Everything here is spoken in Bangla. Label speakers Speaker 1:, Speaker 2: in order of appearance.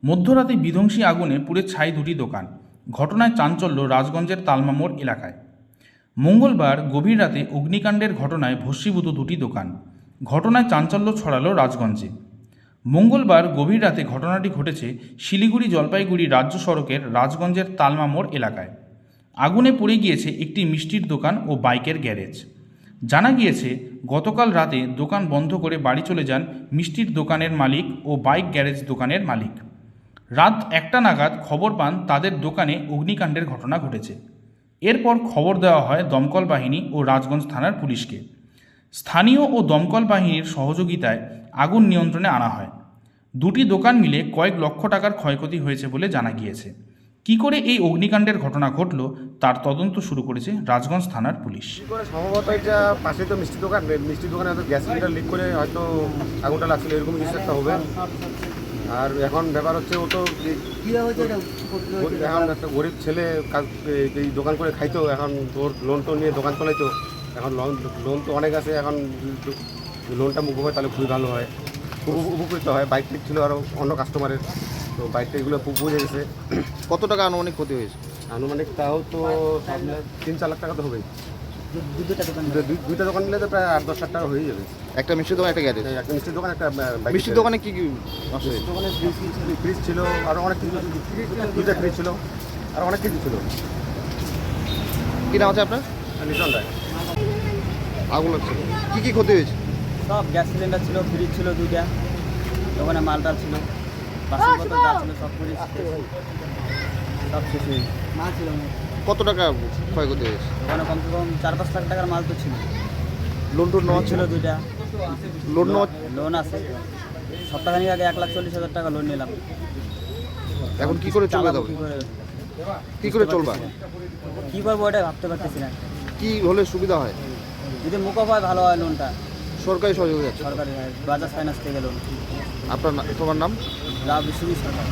Speaker 1: মধ্যরাতে বিধ্বংসী আগুনে পুড়ে ছাই দুটি দোকান। ঘটনায় চাঞ্চল্য রাজগঞ্জের তালমামোড় এলাকায়। মঙ্গলবার গভীর রাতে অগ্নিকাণ্ডের ঘটনায় ভস্মীভূত দুটি দোকান। ঘটনায় চাঞ্চল্য ছড়ালো রাজগঞ্জে। মঙ্গলবার গভীর রাতে ঘটনাটি ঘটেছে শিলিগুড়ি জলপাইগুড়ি রাজ্য সড়কের রাজগঞ্জের তালমামোড় এলাকায়। আগুনে পুড়ে গিয়েছে একটি মিষ্টির দোকান ও বাইকের গ্যারেজ। জানা গিয়েছে গতকাল রাতে দোকান বন্ধ করে বাড়ি চলে যান মিষ্টির দোকানের মালিক ও বাইক গ্যারেজ দোকানের মালিক। রাত 1টা নাগাদ খবর পান তাদের দোকানে অগ্নিকাণ্ডের ঘটনা ঘটেছে। এরপর খবর দেওয়া হয় দমকল বাহিনী ও রাজগঞ্জ থানার পুলিশকে। স্থানীয় ও দমকল বাহিনীর সহযোগিতায় আগুন নিয়ন্ত্রণে আনা হয়। দুটি দোকান মিলে কয়েক লক্ষ টাকার ক্ষয়ক্ষতি হয়েছে বলে জানা গিয়েছে। কী করে এই অগ্নিকাণ্ডের ঘটনা ঘটল তার তদন্ত শুরু করেছে রাজগঞ্জ থানার পুলিশ।
Speaker 2: সম্ভবত এটা পাশে তো মিষ্টি দোকানে হয়তো গ্যাস সিলিন্ডার লিক করে হয়তো আগুনটা লাগছিল, এরকম কিছু একটা হবে। আর এখন ব্যাপার হচ্ছে ও তো এখন একটা গরিব ছেলে এই দোকান করে খাইতো, এখন তোর লোন টোন নিয়ে দোকান চলাইতো। এখন লোন তো অনেক আছে, এখন লোনটা মুখ হয় তাহলে খুবই ভালো হয়, খুব উপকৃত হয়। বাইক টিক ছিল আরও অন্য কাস্টমারের, তো বাইকটা এগুলো বুঝে গেছে।
Speaker 3: কত টাকা আনুমানিক ক্ষতি হয়েছে?
Speaker 2: আনুমানিক তাও তো 3-4 লাখ টাকা তো হবেই। দুইটা দোকান নিলে তো প্রায় 8-10 লাখ টাকা হয়ে যাবে।
Speaker 3: একটা মিষ্টির দোকান, একটা গ্যারেজ।
Speaker 2: একটা মিষ্টির দোকান, একটা
Speaker 3: মিষ্টির দোকানে কি কি নষ্ট হয়েছে?
Speaker 2: দোকানে ফ্রিজ ছিল, আরও অনেক কিছু, দুইটা ফ্রিজ ছিল, আর অনেক কিছু ছিল।
Speaker 3: কী নাম আছে আপনার?
Speaker 2: লিটন রায়।
Speaker 3: আগুন লাগছে, কী কী ক্ষতি হয়েছে?
Speaker 4: সব গ্যাস সিলিন্ডার ছিল, ফ্রিজ ছিল দুইটা, দোকানে মালটা ছিল, বাসনপত্র যা ছিল সব ফ্রিজ সব শেষ হয়ে মাল ছিল না।
Speaker 3: কত টাকা ক্ষয়ক্ষতি হয়েছে?
Speaker 4: দোকানে কমসে কম 4-5 লাখ টাকার মাল তো ছিল।
Speaker 3: লোন টোন নেওয়া
Speaker 4: ছিল দুইটা,
Speaker 3: লোন নেওয়া
Speaker 4: লোন আছে। সপ্তাহখানিক আগে 1,40,000 টাকা লোন নিলাম।
Speaker 3: এখন কি করে চলবে?
Speaker 4: চালাবো
Speaker 3: তবে কি করে চলবা?
Speaker 4: কী করবো ওটা ভাবতে পারতেছি না।
Speaker 3: কি হলে সুবিধা হয়?
Speaker 4: যদি মুখও হয় ভালো হয় লোনটা,
Speaker 3: সরকারি সহযোগিতা আছে?
Speaker 4: সরকারি হয়, বাজাজ ফাইন্যান্স থেকে লোন।
Speaker 3: আপনার তোমার নাম?
Speaker 4: লাভ বিশ্বজিৎ সরকার।